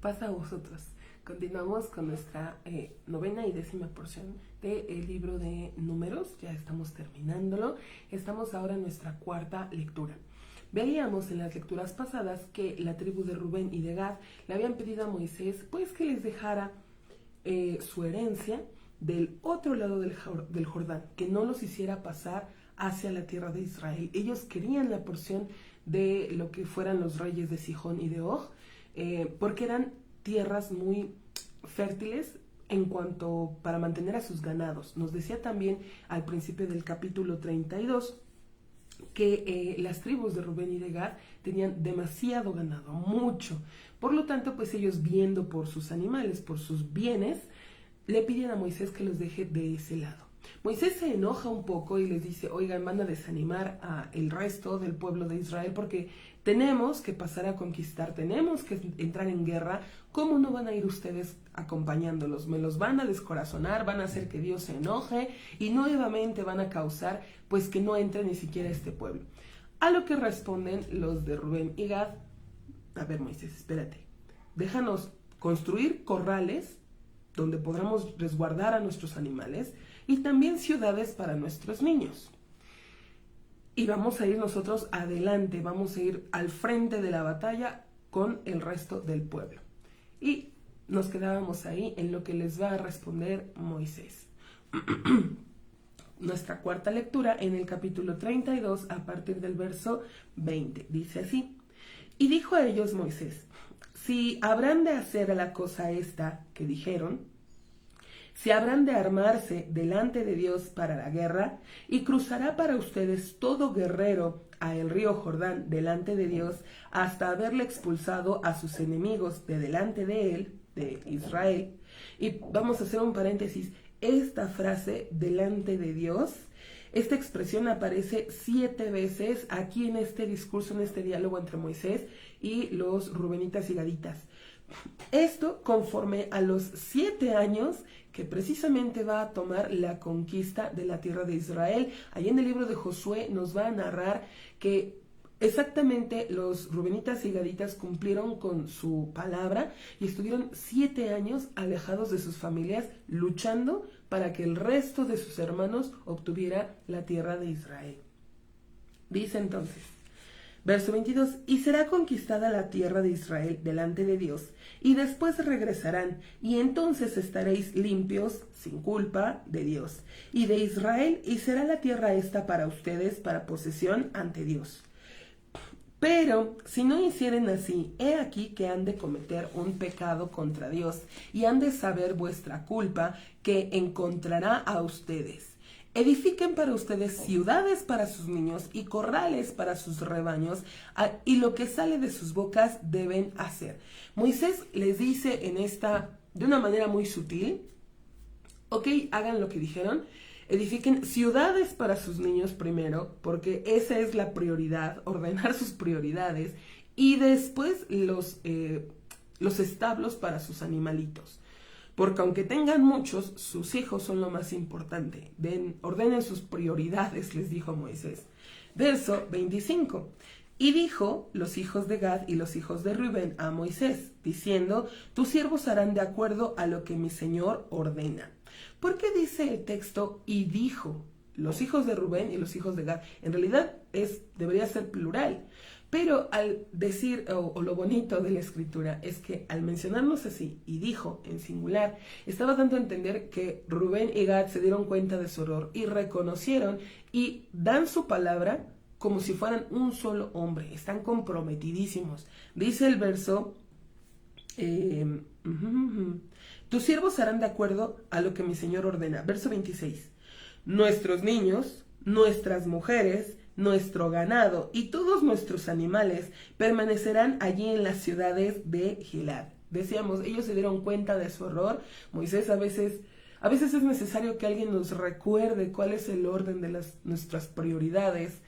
pasa a vosotros. Continuamos con nuestra novena y décima porción del libro de Números. Ya estamos terminándolo. Estamos ahora en nuestra cuarta lectura. Veíamos en las lecturas pasadas que la tribu de Rubén y de Gad le habían pedido a Moisés pues que les dejara su herencia del otro lado del Jordán, que no los hiciera pasar hacia la tierra de Israel. Ellos querían la porción de lo que fueran los reyes de Sihón y de Og, porque eran tierras muy fértiles en cuanto para mantener a sus ganados. Nos decía también al principio del capítulo 32 que las tribus de Rubén y de Gad tenían demasiado ganado, mucho. Por lo tanto, pues ellos, viendo por sus animales, por sus bienes, le piden a Moisés que los deje de ese lado. Moisés se enoja un poco y les dice: oigan, van a desanimar a el resto del pueblo de Israel porque tenemos que pasar a conquistar, tenemos que entrar en guerra. ¿Cómo no van a ir ustedes acompañándolos? Me los van a descorazonar, van a hacer que Dios se enoje y nuevamente van a causar pues que no entre ni siquiera este pueblo. A lo que responden los de Rubén y Gad: a ver, Moisés, espérate, déjanos construir corrales donde podamos resguardar a nuestros animales y también ciudades para nuestros niños. Y vamos a ir nosotros adelante, vamos a ir al frente de la batalla con el resto del pueblo. Y nos quedábamos ahí en lo que les va a responder Moisés. Nuestra cuarta lectura en el capítulo 32 a partir del verso 20. Dice así: y dijo a ellos Moisés: si habrán de hacer la cosa esta que dijeron, si habrán de armarse delante de Dios para la guerra, y cruzará para ustedes todo guerrero a el río Jordán delante de Dios, hasta haberle expulsado a sus enemigos de delante de él, de Israel. Y vamos a hacer un paréntesis: esta frase, delante de Dios, esta expresión aparece 7 veces aquí en este discurso, en este diálogo entre Moisés y los rubenitas y gaditas. Esto conforme a los 7 años que precisamente va a tomar la conquista de la tierra de Israel. Allí en el libro de Josué nos va a narrar que exactamente los rubenitas y gaditas cumplieron con su palabra y estuvieron 7 años alejados de sus familias, luchando para que el resto de sus hermanos obtuviera la tierra de Israel. Dice entonces, verso 22, y será conquistada la tierra de Israel delante de Dios, y después regresarán, y entonces estaréis limpios, sin culpa, de Dios y de Israel, y será la tierra esta para ustedes para posesión ante Dios. Pero si no hicieren así, he aquí que han de cometer un pecado contra Dios, y han de saber vuestra culpa que encontrará a ustedes. Edifiquen para ustedes ciudades para sus niños y corrales para sus rebaños, y lo que sale de sus bocas deben hacer. Moisés les dice de una manera muy sutil: ok, hagan lo que dijeron, edifiquen ciudades para sus niños primero, porque esa es la prioridad, ordenar sus prioridades, y después los establos para sus animalitos. Porque aunque tengan muchos, sus hijos son lo más importante. Ordenen sus prioridades, les dijo Moisés. Verso 25. Y dijo los hijos de Gad y los hijos de Rubén a Moisés, diciendo: tus siervos harán de acuerdo a lo que mi señor ordena. ¿Por qué dice el texto y dijo los hijos de Rubén y los hijos de Gad? En realidad debería ser plural. Pero al decir, o lo bonito de la escritura, es que al mencionarnos así, y dijo en singular, estaba dando a entender que Rubén y Gad se dieron cuenta de su error y reconocieron y dan su palabra como si fueran un solo hombre. Están comprometidísimos. Dice el verso: tus siervos harán de acuerdo a lo que mi Señor ordena. Verso 26. Nuestros niños, nuestras mujeres, nuestro ganado y todos nuestros animales permanecerán allí en las ciudades de Gilad. Decíamos, ellos se dieron cuenta de su error. Moisés a veces es necesario que alguien nos recuerde cuál es el orden de nuestras prioridades.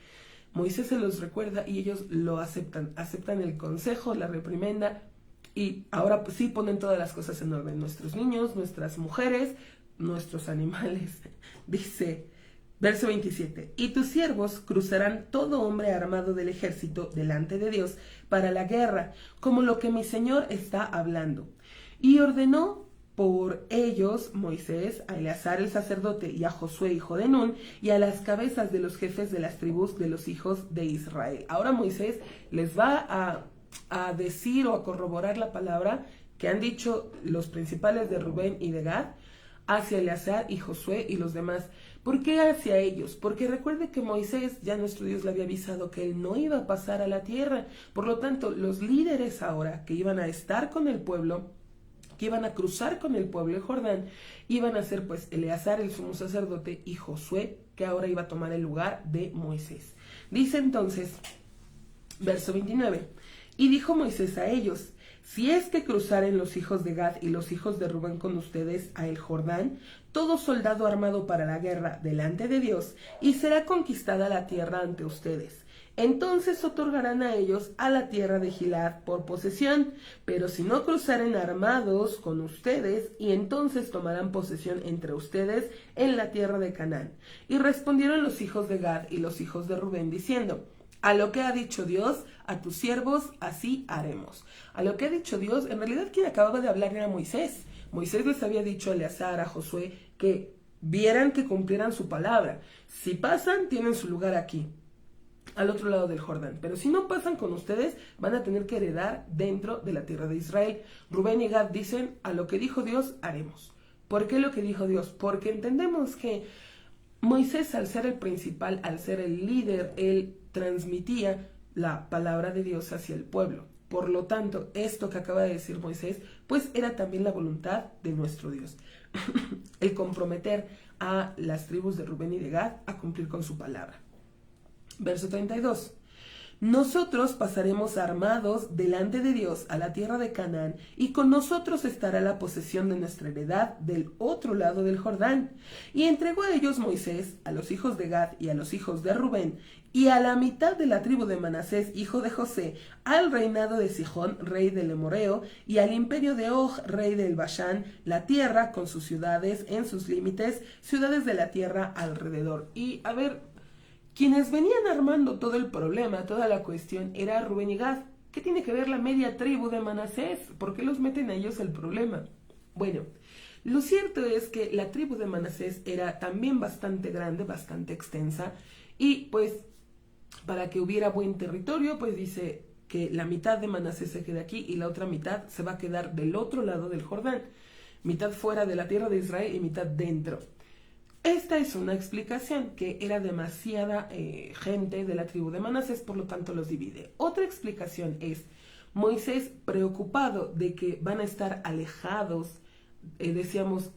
Moisés se los recuerda y ellos lo aceptan el consejo, la reprimenda, y ahora sí ponen todas las cosas en orden. Nuestros niños, nuestras mujeres, nuestros animales. Dice Verso 27. Y tus siervos cruzarán todo hombre armado del ejército delante de Dios para la guerra, como lo que mi Señor está hablando. Y ordenó por ellos Moisés a Eleazar el sacerdote y a Josué hijo de Nun y a las cabezas de los jefes de las tribus de los hijos de Israel. Ahora Moisés les va a decir o a corroborar la palabra que han dicho los principales de Rubén y de Gad hacia Eleazar y Josué y los demás. ¿Por qué hacia ellos? Porque recuerde que Moisés, ya nuestro Dios le había avisado que él no iba a pasar a la tierra. Por lo tanto, los líderes ahora que iban a estar con el pueblo, que iban a cruzar con el pueblo el Jordán, iban a ser pues Eleazar el sumo sacerdote y Josué, que ahora iba a tomar el lugar de Moisés. Dice entonces, verso 29, y dijo Moisés a ellos: si es que cruzaren los hijos de Gad y los hijos de Rubén con ustedes a el Jordán, todo soldado armado para la guerra delante de Dios, y será conquistada la tierra ante ustedes. Entonces otorgarán a ellos a la tierra de Gilad por posesión, pero si no cruzaren armados con ustedes, y entonces tomarán posesión entre ustedes en la tierra de Canaán. Y respondieron los hijos de Gad y los hijos de Rubén, diciendo: a lo que ha dicho Dios, a tus siervos así haremos. A lo que ha dicho Dios, en realidad quien acababa de hablar era Moisés. Moisés les había dicho a Eleazar, a Josué, que vieran que cumplieran su palabra. Si pasan, tienen su lugar aquí, al otro lado del Jordán. Pero si no pasan con ustedes, van a tener que heredar dentro de la tierra de Israel. Rubén y Gad dicen: a lo que dijo Dios, haremos. ¿Por qué lo que dijo Dios? Porque entendemos que Moisés, al ser el principal, al ser el líder, él transmitía la palabra de Dios hacia el pueblo. Por lo tanto, esto que acaba de decir Moisés, pues era también la voluntad de nuestro Dios. El comprometer a las tribus de Rubén y de Gad a cumplir con su palabra. Verso 32. Nosotros pasaremos armados delante de Dios a la tierra de Canaán, y con nosotros estará la posesión de nuestra heredad del otro lado del Jordán. Y entregó a ellos Moisés, a los hijos de Gad y a los hijos de Rubén, y a la mitad de la tribu de Manasés, hijo de José, al reinado de Sihón, rey del Emoreo, y al imperio de Og, rey del Bashán, la tierra con sus ciudades en sus límites, ciudades de la tierra alrededor. Y a ver, quienes venían armando todo el problema, toda la cuestión, era Rubén y Gad. ¿Qué tiene que ver la media tribu de Manasés? ¿Por qué los meten a ellos el problema? Bueno, lo cierto es que la tribu de Manasés era también bastante grande, bastante extensa, y pues para que hubiera buen territorio, pues dice que la mitad de Manasés se queda aquí y la otra mitad se va a quedar del otro lado del Jordán, mitad fuera de la tierra de Israel y mitad dentro. Esta es una explicación, que era demasiada gente de la tribu de Manasés, por lo tanto los divide. Otra explicación es Moisés preocupado de que van a estar alejados, decíamos,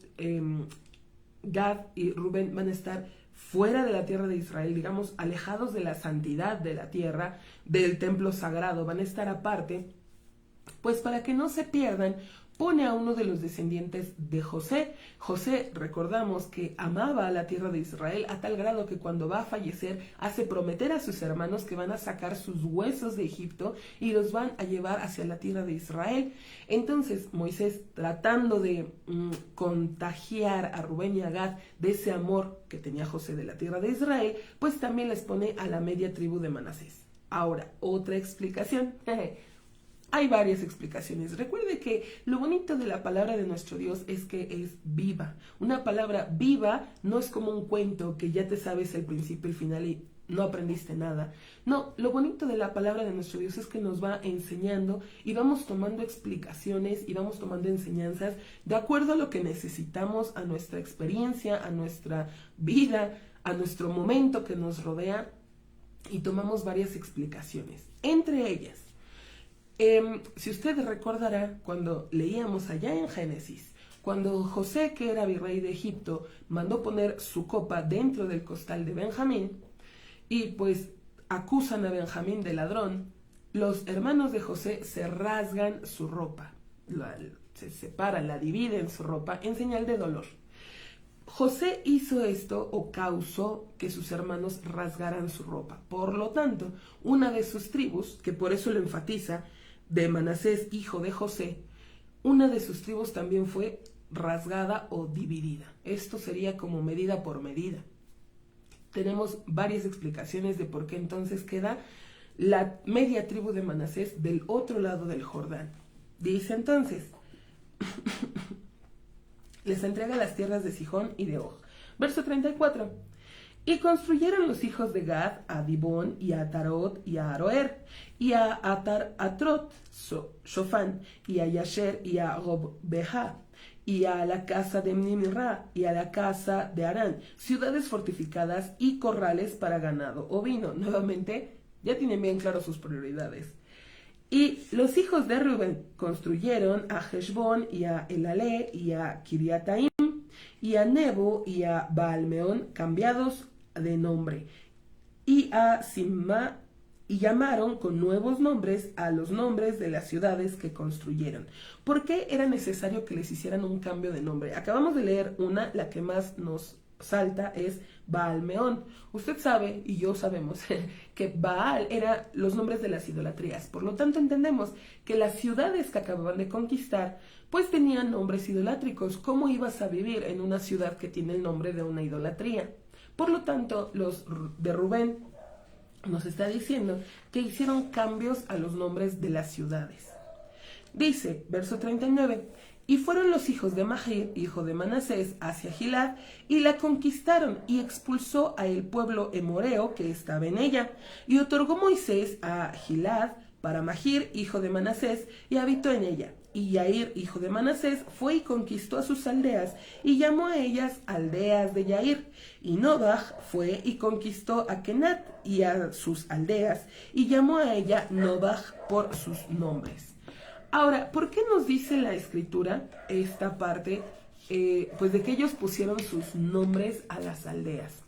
Gad y Rubén van a estar fuera de la tierra de Israel, digamos, alejados de la santidad de la tierra, del templo sagrado, van a estar aparte, pues para que no se pierdan, pone a uno de los descendientes de José. José, recordamos que amaba a la tierra de Israel a tal grado que cuando va a fallecer hace prometer a sus hermanos que van a sacar sus huesos de Egipto y los van a llevar hacia la tierra de Israel. Entonces Moisés, tratando de contagiar a Rubén y a Gad de ese amor que tenía José de la tierra de Israel, pues también les pone a la media tribu de Manasés. Ahora, otra explicación. Hay varias explicaciones. Recuerde que lo bonito de la palabra de nuestro Dios es que es viva. Una palabra viva no es como un cuento que ya te sabes el principio y el final y no aprendiste nada. No, lo bonito de la palabra de nuestro Dios es que nos va enseñando y vamos tomando explicaciones y vamos tomando enseñanzas de acuerdo a lo que necesitamos, a nuestra experiencia, a nuestra vida, a nuestro momento que nos rodea, y tomamos varias explicaciones. Entre ellas, si usted recordará, cuando leíamos allá en Génesis, cuando José, que era virrey de Egipto, mandó poner su copa dentro del costal de Benjamín, y pues acusan a Benjamín de ladrón, los hermanos de José se rasgan su ropa, se separan, la dividen su ropa en señal de dolor. José hizo esto o causó que sus hermanos rasgaran su ropa. Por lo tanto, una de sus tribus, que por eso lo enfatiza, de Manasés, hijo de José, una de sus tribus también fue rasgada o dividida. Esto sería como medida por medida. tenemos varias explicaciones de por qué entonces queda la media tribu de Manasés del otro lado del Jordán. Dice entonces, les entrega las tierras de Sihón y de Og. Verso 34. Y construyeron los hijos de Gad a Dibón y a Atarot y a Aroer y a Atrot Shofán y a Yasher y a Gobbeha y a la casa de Nimra y a la casa de Arán, ciudades fortificadas y corrales para ganado ovino. Nuevamente, ya tienen bien claro sus prioridades. Y los hijos de Rubén construyeron a Heshbón y a Elalé y a Kiriataim y a Nebo y a Baalmeón, cambiados de nombre, y a Simma, y llamaron con nuevos nombres a los nombres de las ciudades que construyeron. ¿Por qué era necesario que les hicieran un cambio de nombre? Acabamos de leer una, la que más nos salta es Baalmeón. Usted sabe, y yo sabemos, que Baal era los nombres de las idolatrías. Por lo tanto, entendemos que las ciudades que acababan de conquistar, pues tenían nombres idolátricos. ¿Cómo ibas a vivir en una ciudad que tiene el nombre de una idolatría? Por lo tanto, los de Rubén nos está diciendo que hicieron cambios a los nombres de las ciudades. Dice, verso 39, y fueron los hijos de Mahir, hijo de Manasés, hacia Gilad, y la conquistaron, y expulsó a el pueblo emoreo que estaba en ella, y otorgó Moisés a Gilad para Mahir, hijo de Manasés, y habitó en ella. Y Yair, hijo de Manasés, fue y conquistó a sus aldeas, y llamó a ellas aldeas de Yair. Y Nobaj fue y conquistó a Kenat y a sus aldeas, y llamó a ella Nobaj por sus nombres. Ahora, ¿por qué nos dice la escritura esta parte? Pues de que ellos pusieron sus nombres a las aldeas.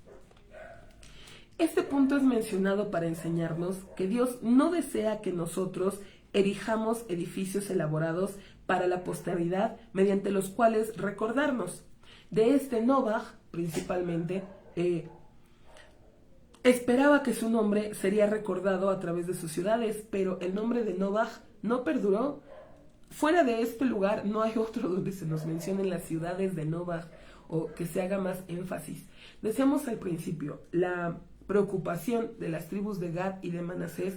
Este punto es mencionado para enseñarnos que Dios no desea que nosotros erijamos edificios elaborados para la posteridad mediante los cuales recordarnos. De este Nobaj, principalmente, esperaba que su nombre sería recordado a través de sus ciudades, pero el nombre de Nobaj no perduró. Fuera de este lugar no hay otro donde se nos mencionen las ciudades de Nobaj o que se haga más énfasis. Decíamos al principio, la preocupación de las tribus de Gad y de Manasés,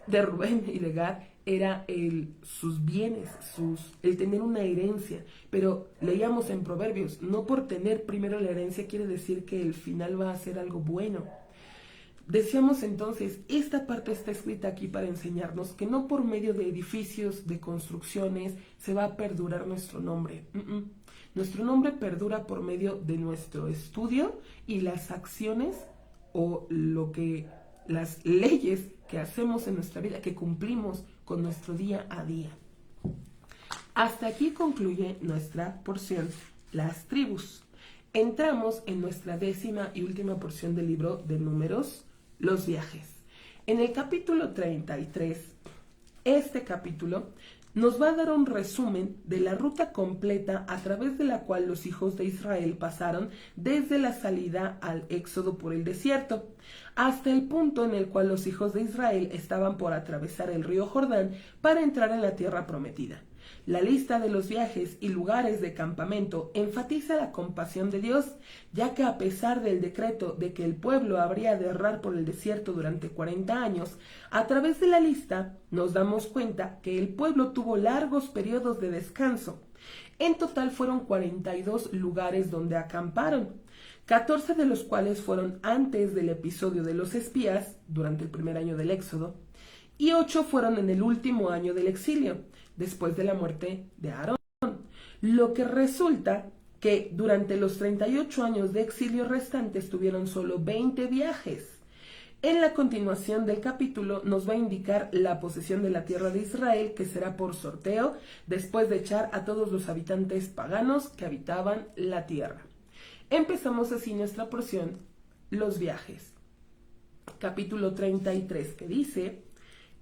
de Rubén y de Gad, era sus bienes, el tener una herencia. Pero leíamos en Proverbios, no por tener primero la herencia quiere decir que el final va a ser algo bueno. Decíamos entonces, esta parte está escrita aquí para enseñarnos que no por medio de edificios, de construcciones, se va a perdurar nuestro nombre. Nuestro nombre perdura por medio de nuestro estudio y las acciones o las leyes que hacemos en nuestra vida, que cumplimos con nuestro día a día. Hasta aquí concluye nuestra porción, las tribus. Entramos en nuestra 10ª y última porción del libro de Números, los viajes. En el capítulo 33, este capítulo nos va a dar un resumen de la ruta completa a través de la cual los hijos de Israel pasaron desde la salida al éxodo por el desierto, hasta el punto en el cual los hijos de Israel estaban por atravesar el río Jordán para entrar en la tierra prometida. La lista de los viajes y lugares de campamento enfatiza la compasión de Dios, ya que a pesar del decreto de que el pueblo habría de errar por el desierto durante 40 años, a través de la lista nos damos cuenta que el pueblo tuvo largos periodos de descanso. En total fueron 42 lugares donde acamparon, 14 de los cuales fueron antes del episodio de los espías, durante el primer año del Éxodo, y 8 fueron en el último año del exilio, después de la muerte de Aarón. Lo que resulta que durante los 38 años de exilio restantes tuvieron solo 20 viajes. En la continuación del capítulo nos va a indicar la posesión de la tierra de Israel, que será por sorteo, después de echar a todos los habitantes paganos que habitaban la tierra. Empezamos así nuestra porción, los viajes. Capítulo 33, que dice: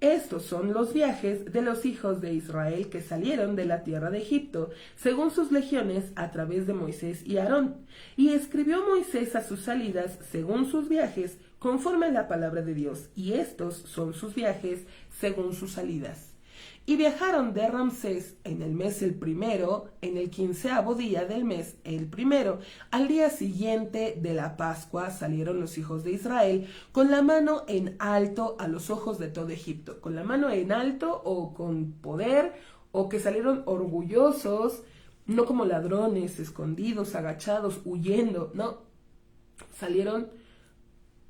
estos son los viajes de los hijos de Israel que salieron de la tierra de Egipto, según sus legiones, a través de Moisés y Aarón. Y escribió Moisés a sus salidas, según sus viajes, conforme a la palabra de Dios. Y estos son sus viajes, según sus salidas. Y viajaron de Ramsés en el mes el primero, en el 15º día del mes el primero. Al día siguiente de la Pascua salieron los hijos de Israel con la mano en alto a los ojos de todo Egipto. Con la mano en alto o con poder, o que salieron orgullosos, no como ladrones, escondidos, agachados, huyendo, no. Salieron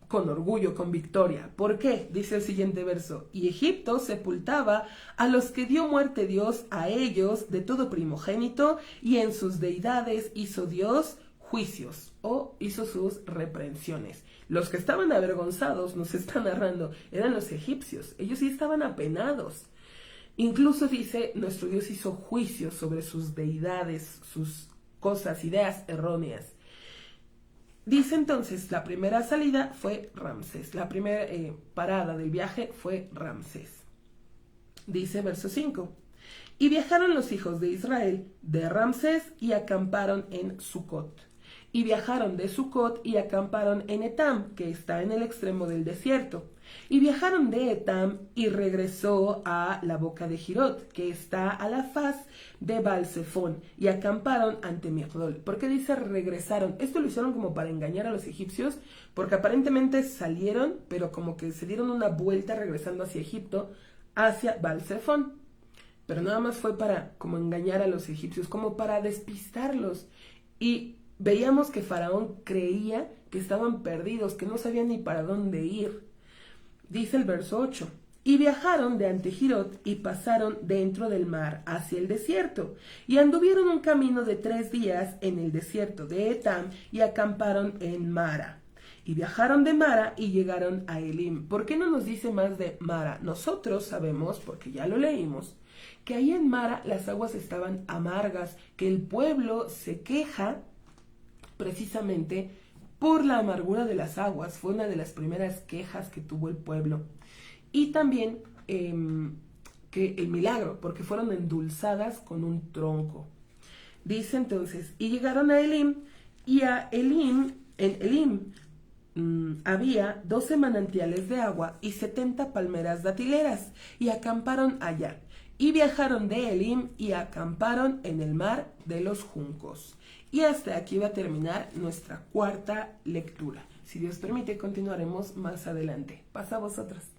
con orgullo, con victoria. ¿Por qué? Dice el siguiente verso. Y Egipto sepultaba a los que dio muerte Dios a ellos de todo primogénito, y en sus deidades hizo Dios juicios o hizo sus reprensiones. Los que estaban avergonzados, nos está narrando, eran los egipcios. Ellos sí estaban apenados. Incluso dice, nuestro Dios hizo juicios sobre sus deidades, sus cosas, ideas erróneas. Dice entonces, la primera salida fue Ramsés, la primera parada del viaje fue Ramsés. Dice verso 5, y viajaron los hijos de Israel de Ramsés y acamparon en Sucot. Y viajaron de Sucot y acamparon en Etam, que está en el extremo del desierto. Y viajaron de Etam y regresó a la boca de Jirot, que está a la faz de Baal-Zephón, y acamparon ante Migdol. ¿Por qué dice regresaron? Esto lo hicieron como para engañar a los egipcios, porque aparentemente salieron, pero como que se dieron una vuelta regresando hacia Egipto, hacia Baal-Zephón. Pero nada más fue para como engañar a los egipcios, como para despistarlos. Y veíamos que Faraón creía que estaban perdidos, que no sabían ni para dónde ir. Dice el verso 8, y viajaron de ante Jirot y pasaron dentro del mar hacia el desierto, y anduvieron un camino de 3 días en el desierto de Etam y acamparon en Mara. Y viajaron de Mara y llegaron a Elim. ¿Por qué no nos dice más de Mara? Nosotros sabemos, porque ya lo leímos, que ahí en Mara las aguas estaban amargas, que el pueblo se queja precisamente por la amargura de las aguas. Fue una de las primeras quejas que tuvo el pueblo. Y también que el milagro, porque fueron endulzadas con un tronco. Dice entonces, y llegaron a Elim, y a Elim, en Elim había 12 manantiales de agua y 70 palmeras datileras, y acamparon allá. Y viajaron de Elim y acamparon en el mar de los juncos. Y hasta aquí va a terminar nuestra cuarta lectura. Si Dios permite, continuaremos más adelante. Pasa a vosotras.